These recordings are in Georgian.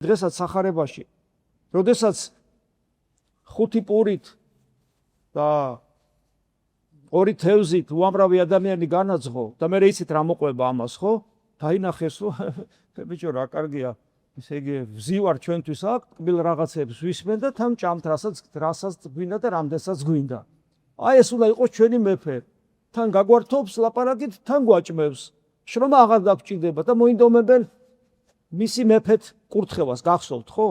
დღესაც სახარებაში, როდესაც 5 პურით და 2 თევზით უამრავი ადამიანი განაძღო და მე იცით რა მოყვება ამას, ხო? დაინახეს, რომ ბიჭო რა კარგია, ესე იგი ვზივარ ჩვენთვის აქ, ტკბილ რაღაცებს ვისმენ და თან ჭამთ, რასაც გვინდა და რამდენსაც გვინდა. აი ეს უნდა იყოს ჩვენი მეფე. თან გაგვართობს ლაპარაკით, თან გვაჭმევს. შრომა აღარ დაგჭირდება და მოინდომებენ მისი მეფეთ კურთხევას, გახსოვთ, ხო?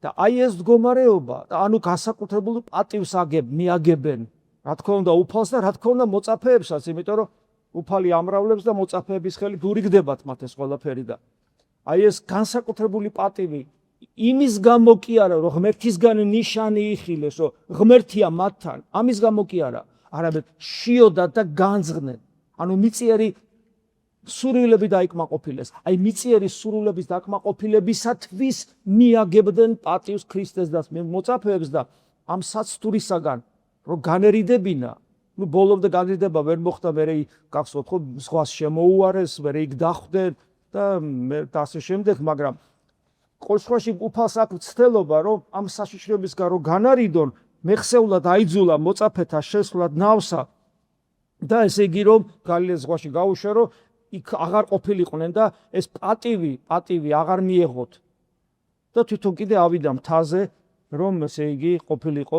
და აი ეს მდგომარეობა, ანუ განსაკუთრებულ პატივს მიაგებენ, რა თქმა უნდა უფალს და რა თქმა უნდა მოწაფეებსაც, იმიტომ რომ უფალი ამრავლებს და მოწაფეების ხელით ურიგდებათ მათ ეს ყველაფერი და აი ეს განსაკუთრებული პატივი იმის გამო კი არა, რომ ღმერთისგან ნიშანი იხილეს, რომ ღმერთია მათთან, ამის გამო კი არა, არამედ შიოდათ და განძღდნენ. ანუ მიწიერი სურვილები დაიკმაყოფილეს. აი მიწიერი სურვილების დაკმაყოფილებისათვის მიაგებდნენ პატივს ქრისტეს და მოწაფეებს და ამ საცდურისაგან რომ განერიდებინა, ნუ ბოლომდე განრიდება ვერ მოხდა, მერე გახსოვთ ხო, ზღვას შემოუარეს, მერე იქ დახვდნენ და ასე შემდეგ, მაგრამ ყოველ შემთხვევაში უფალს აქვს ცდელობა, რომ ამ საშიშროებისგან რომ განარიდონ, მეხსეულად აიძულა მოწაფეთა შესვლად ნავსა და ესე იგი რომ გალილეის ზღვაში გაუშვა, რომ იქ აღარ ყოფილიყვნენ და ეს პატივი აღარ მიეღოთ და თვითონ კიდე ავიდა მთაზე, რომ ესე იგი ყოფილიყო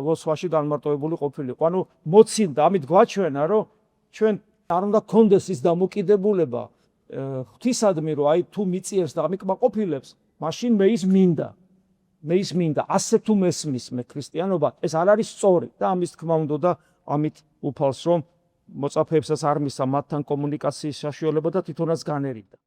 ლოცვაში განმარტოვებული ყოფილიყო. ანუ მოცინდა, ამით გვაჩვენა, რომ ჩვენ არ უნდა გქონდეს ის დამოკიდებულება ღვთისადმი, რომ აი თუ მიწიერს და ამიკმაყოფილებს, მაშინ მე ის მინდა, ასე თუ მესმის მე ქრისტიანობა, ეს არ არის სწორი და ამის თქმა უნდა და ამით უფალს რომ მოწაფეებსაც არ მისცა მათთან კომუნიკაციის საშუალება და თვითონაც განერიდა.